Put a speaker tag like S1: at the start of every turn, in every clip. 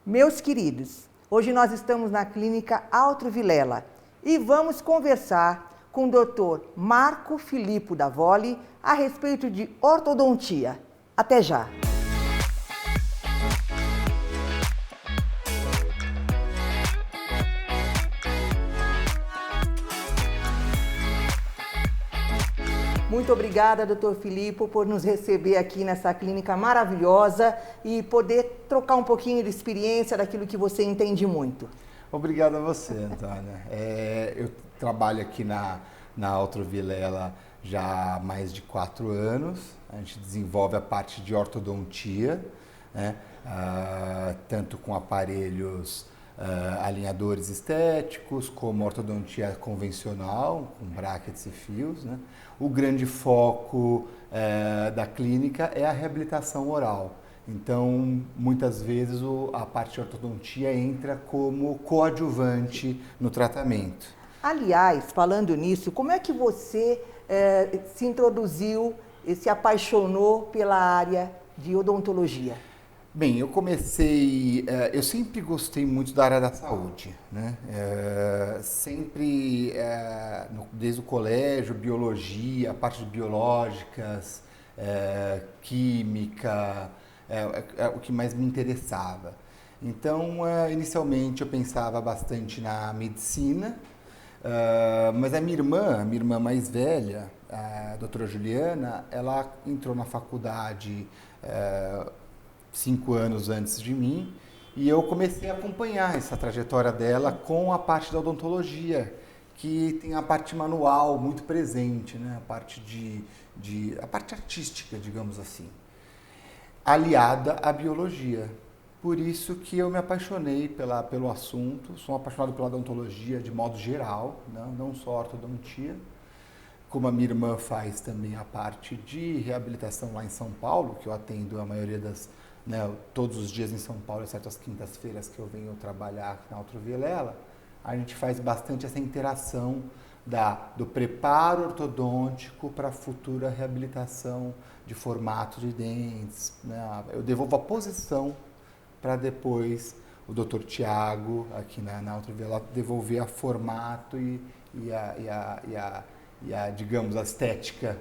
S1: Meus queridos, hoje nós estamos na Clínica Altro Vilela e vamos conversar com o Dr. Marco Filippo Davoli a respeito de ortodontia. Até já! Muito obrigada, doutor Filippo, por nos receber aqui nessa clínica maravilhosa e poder trocar um pouquinho de experiência daquilo que você entende muito.
S2: Obrigado a você, Antônia. Eu trabalho aqui na Altro Vilela já há mais de 4 anos. A gente desenvolve a parte de ortodontia, né? Tanto com aparelhos alinhadores estéticos, como ortodontia convencional, com brackets e fios, né? O grande foco da clínica é a reabilitação oral. Então, muitas vezes a parte de ortodontia entra como coadjuvante no tratamento.
S1: Aliás, falando nisso, como é que você se introduziu e se apaixonou pela área de odontologia?
S2: Bem, eu sempre gostei muito da área da saúde, né? Desde o colégio, biologia, a parte de biológicas, química, o que mais me interessava. Então, inicialmente eu pensava bastante na medicina, mas a minha irmã mais velha, a doutora Juliana, ela entrou na faculdade 5 anos antes de mim, e eu comecei a acompanhar essa trajetória dela com a parte da odontologia, que tem a parte manual muito presente, né? A parte a parte artística, digamos assim, aliada à biologia. Por isso que eu me apaixonei pelo assunto, sou apaixonado pela odontologia de modo geral, né? Não só a ortodontia. Como a minha irmã faz também a parte de reabilitação lá em São Paulo, que eu atendo a maioria todos os dias em São Paulo, exceto as quintas-feiras que eu venho trabalhar aqui na Altro Vilela, a gente faz bastante essa interação do preparo ortodôntico para a futura reabilitação de formato de dentes, né? Eu devolvo a posição para depois o Dr. Tiago, aqui na Altro Vilela, devolver a formato digamos, a estética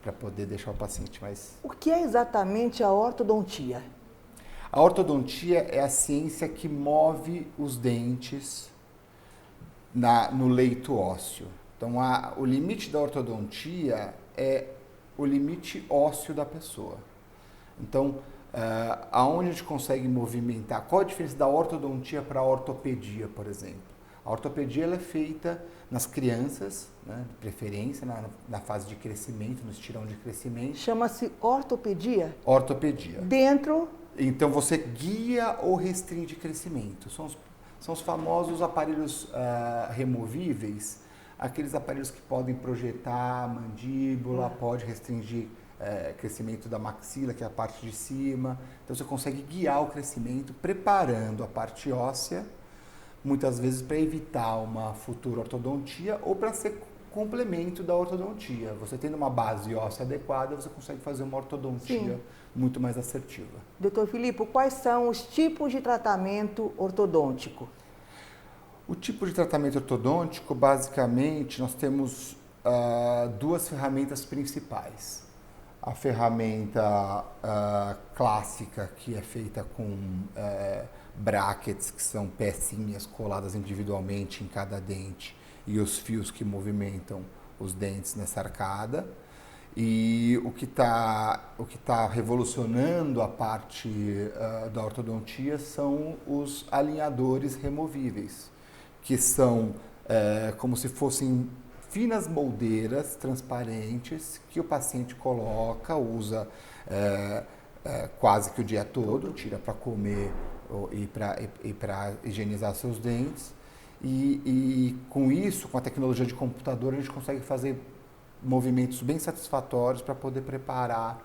S2: para poder deixar o paciente mais...
S1: O que é exatamente a ortodontia?
S2: A ortodontia é a ciência que move os dentes no leito ósseo. Então, o limite da ortodontia é o limite ósseo da pessoa. Então, aonde a gente consegue movimentar? Qual a diferença da ortodontia para a ortopedia, por exemplo? A ortopedia ela é feita nas crianças, né, de preferência, na fase de crescimento, no estirão de crescimento.
S1: Chama-se ortopedia?
S2: Ortopedia.
S1: Dentro...
S2: Então, você guia ou restringe crescimento. São os famosos aparelhos removíveis, aqueles aparelhos que podem projetar a mandíbula, pode restringir crescimento da maxila, que é a parte de cima. Então, você consegue guiar o crescimento, preparando a parte óssea, muitas vezes para evitar uma futura ortodontia ou para ser complemento da ortodontia. Você tendo uma base óssea adequada, você consegue fazer uma ortodontia muito mais assertiva.
S1: Doutor Filippo, quais são os tipos de tratamento ortodôntico?
S2: O tipo de tratamento ortodôntico, basicamente, nós temos 2 ferramentas principais. A ferramenta clássica, que é feita com brackets, que são pecinhas coladas individualmente em cada dente, e os fios que movimentam os dentes nessa arcada. E o que tá revolucionando a parte da ortodontia são os alinhadores removíveis, que são como se fossem finas moldeiras transparentes que o paciente coloca, usa quase que o dia todo, tira para comer e para higienizar seus dentes. E com isso, com a tecnologia de computador, a gente consegue fazer movimentos bem satisfatórios para poder preparar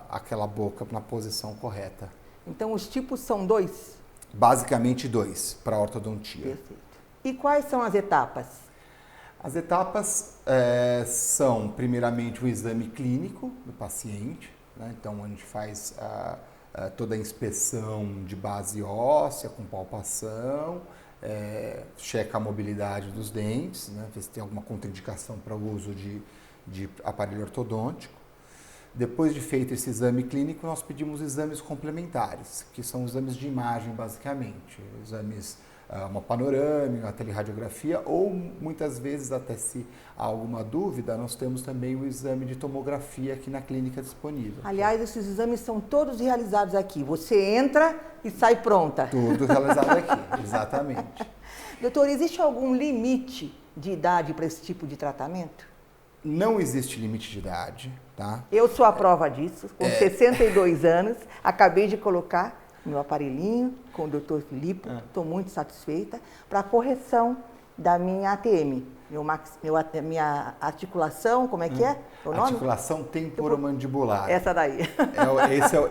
S2: aquela boca na posição correta.
S1: Então, os tipos são 2?
S2: Basicamente 2 para a ortodontia.
S1: Perfeito. E quais são as etapas?
S2: As etapas são, primeiramente, o exame clínico do paciente, né? Então, a gente faz toda a inspeção de base óssea, com palpação, checa a mobilidade dos dentes, né, ver se tem alguma contraindicação para o uso de aparelho ortodôntico. Depois de feito esse exame clínico, nós pedimos exames complementares, que são exames de imagem, basicamente. Exames, uma panorâmica, uma teleradiografia, ou muitas vezes, até se há alguma dúvida, nós temos também o exame de tomografia aqui na clínica disponível.
S1: Aliás, esses exames são todos realizados aqui. Você entra e sai pronta.
S2: Tudo realizado aqui, exatamente.
S1: Doutor, existe algum limite de idade para esse tipo de tratamento?
S2: Não existe limite de idade, tá?
S1: Eu sou a prova disso, com 62 anos, acabei de colocar meu aparelhinho com o Dr. Filipe, estou muito satisfeita, para a correção da minha ATM, minha articulação, como é que é? O nome?
S2: Articulação temporomandibular.
S1: Essa daí.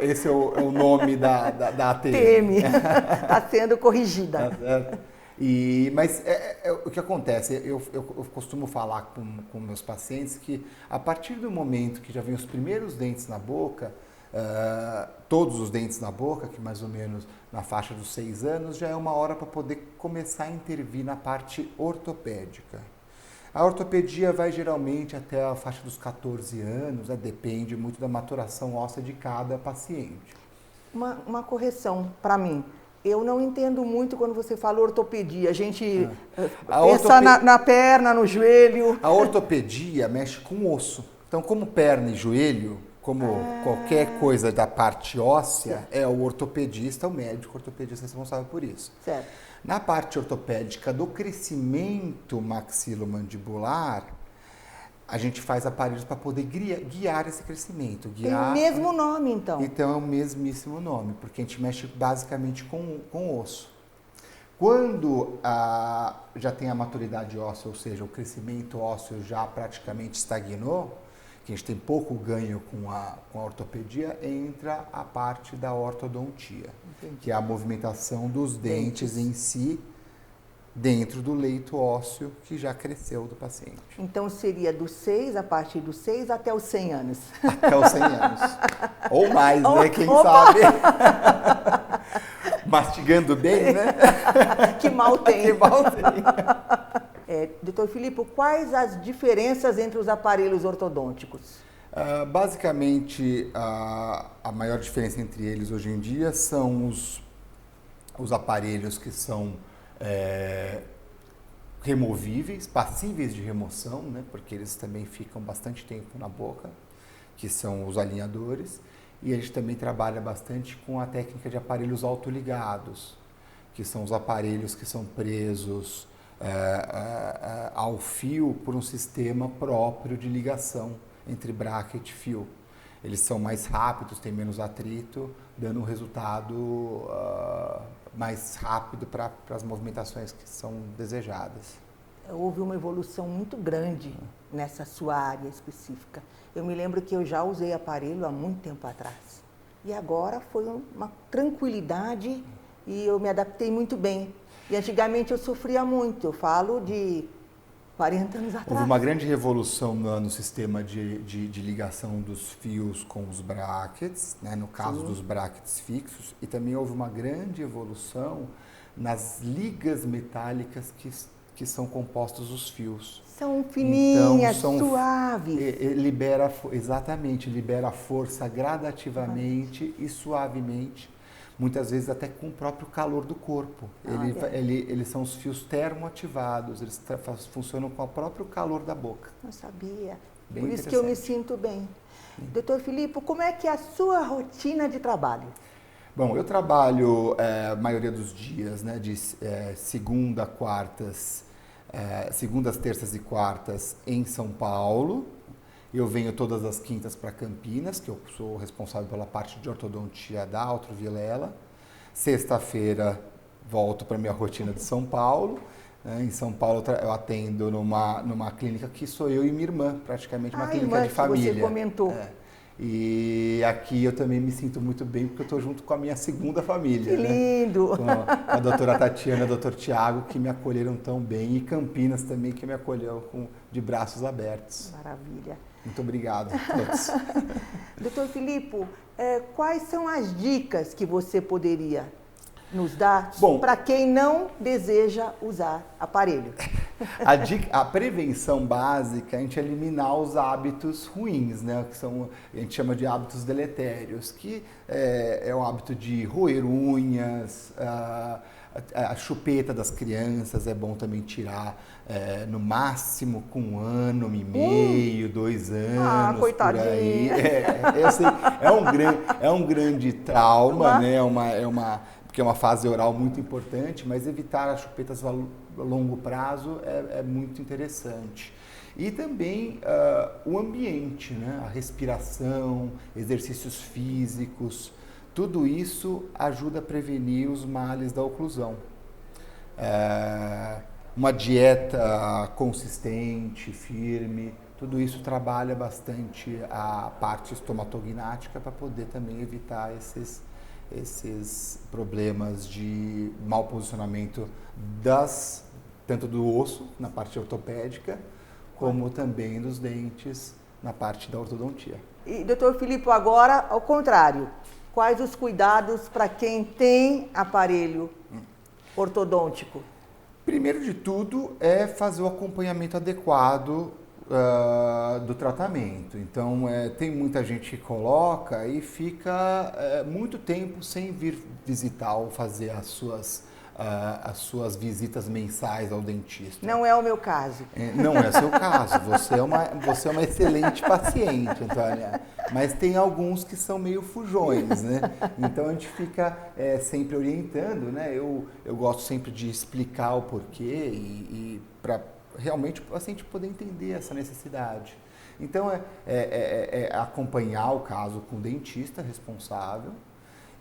S2: Esse é o nome da ATM.
S1: TM, está sendo corrigida.
S2: Tá certo. Mas o que acontece, eu costumo falar com meus pacientes que a partir do momento que já vem os primeiros dentes na boca, todos os dentes na boca, que mais ou menos na faixa dos 6 anos, já é uma hora para poder começar a intervir na parte ortopédica. A ortopedia vai geralmente até a faixa dos 14 anos, depende muito da maturação óssea de cada paciente.
S1: Uma correção para mim. Eu não entendo muito quando você fala ortopedia. A gente pensa na perna, no joelho.
S2: A ortopedia mexe com osso. Então, como perna e joelho, como qualquer coisa da parte óssea, é o ortopedista, o médico ortopedista responsável por isso.
S1: Certo.
S2: Na parte ortopédica do crescimento maxilomandibular, a gente faz aparelhos para poder guiar esse crescimento.
S1: Tem o mesmo nome, então?
S2: Então, é o mesmíssimo nome, porque a gente mexe basicamente com o osso. Quando já tem a maturidade óssea, ou seja, o crescimento ósseo já praticamente estagnou, que a gente tem pouco ganho com a ortopedia, entra a parte da ortodontia, que é a movimentação dos dentes em si, dentro do leito ósseo que já cresceu do paciente.
S1: Então seria a partir dos 6 até os 100 anos.
S2: Até os 100 anos. Ou mais, né? Quem sabe? Mastigando bem, né?
S1: Que mal tem.
S2: Que mal tem.
S1: Doutor Filipe, quais as diferenças entre os aparelhos ortodônticos?
S2: Basicamente, a maior diferença entre eles hoje em dia são os aparelhos que são removíveis, passíveis de remoção, né, porque eles também ficam bastante tempo na boca, que são os alinhadores, e a gente também trabalha bastante com a técnica de aparelhos autoligados, que são os aparelhos que são presos ao fio por um sistema próprio de ligação entre bracket e fio. Eles são mais rápidos, têm menos atrito, dando um resultado mais rápido para as movimentações que são desejadas.
S1: Houve uma evolução muito grande nessa sua área específica. Eu me lembro que eu já usei aparelho há muito tempo atrás. E agora foi uma tranquilidade e eu me adaptei muito bem. E antigamente eu sofria muito, eu falo de 40 anos atrás.
S2: Houve uma grande revolução no sistema de ligação dos fios com os brackets, né, no caso dos brackets fixos, e também houve uma grande evolução nas ligas metálicas que são compostos os fios.
S1: São fininhas,
S2: então,
S1: suaves.
S2: Exatamente, libera a força gradativamente e suavemente, muitas vezes até com o próprio calor do corpo. Eles são os fios termoativados, eles funcionam com o próprio calor da boca.
S1: Não sabia.
S2: Bem
S1: Por isso que eu me sinto bem. Doutor Filipe, como é que é a sua rotina de trabalho?
S2: Bom, eu trabalho a maioria dos dias, né, de segundas, terças e quartas em São Paulo. Eu venho todas as quintas para Campinas, que eu sou responsável pela parte de ortodontia da Altro Vilela. Sexta-feira volto para minha rotina de São Paulo. Em São Paulo eu atendo numa clínica que sou eu e minha irmã, praticamente uma clínica de família.
S1: Você comentou.
S2: E aqui eu também me sinto muito bem porque eu estou junto com a minha segunda família.
S1: Que lindo!
S2: Com a doutora Tatiana e o doutor Tiago, que me acolheram tão bem, e Campinas também, que me acolheu de braços abertos.
S1: Maravilha.
S2: Muito obrigado a todos.
S1: Doutor Filipe, Quais são as dicas que você poderia nos dar
S2: para
S1: quem não deseja usar aparelho?
S2: A prevenção básica é a gente eliminar os hábitos ruins, né? Que a gente chama de hábitos deletérios, que é o hábito de roer unhas, a chupeta das crianças é bom também tirar no máximo com 1 ano e meio, 2 anos,
S1: coitadinha.
S2: por aí. Eu sei, é um grande trauma, né? Porque é uma fase oral muito importante, mas evitar as chupetas a longo prazo é muito interessante. E também o ambiente, né? A respiração, exercícios físicos, tudo isso ajuda a prevenir os males da oclusão. Uma dieta consistente, firme, tudo isso trabalha bastante a parte estomatognática para poder também evitar esses problemas de mau posicionamento tanto do osso, na parte ortopédica, como também dos dentes, na parte da ortodontia.
S1: E, doutor Filipe, agora, ao contrário, quais os cuidados para quem tem aparelho ortodôntico?
S2: Primeiro de tudo é fazer o acompanhamento adequado do tratamento. Então, tem muita gente que coloca e fica muito tempo sem vir visitar ou fazer as suas visitas mensais ao dentista.
S1: Não é o meu caso.
S2: Não é o seu caso. Você é uma excelente paciente, Antônia. Mas tem alguns que são meio fujões, né? Então a gente fica sempre orientando, né? Eu gosto sempre de explicar o porquê e para realmente o paciente poder entender essa necessidade. Então acompanhar o caso com o dentista responsável.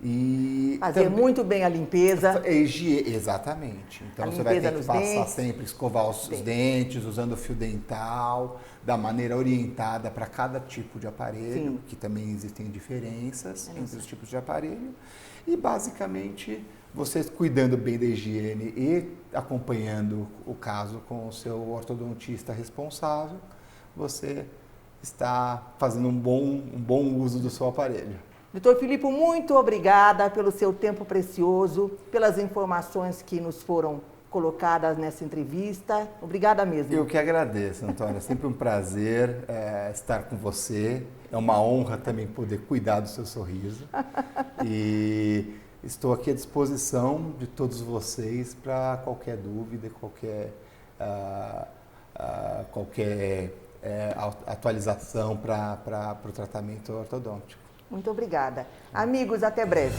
S2: E
S1: fazer também muito bem a limpeza.
S2: Exatamente. Então você vai ter que passar sempre, escovar os dentes, usando o fio dental, da maneira orientada para cada tipo de aparelho, sim, que também existem diferenças entre os tipos de aparelho. E basicamente, você cuidando bem da higiene e acompanhando o caso com o seu ortodontista responsável, você está fazendo um bom uso do seu aparelho.
S1: Doutor Filipe, muito obrigada pelo seu tempo precioso, pelas informações que nos foram colocadas nessa entrevista. Obrigada mesmo.
S2: Eu que agradeço, Antônia. É sempre um prazer estar com você. É uma honra também poder cuidar do seu sorriso. E estou aqui à disposição de todos vocês para qualquer dúvida, qualquer atualização para o tratamento ortodôntico.
S1: Muito obrigada. Amigos, até breve.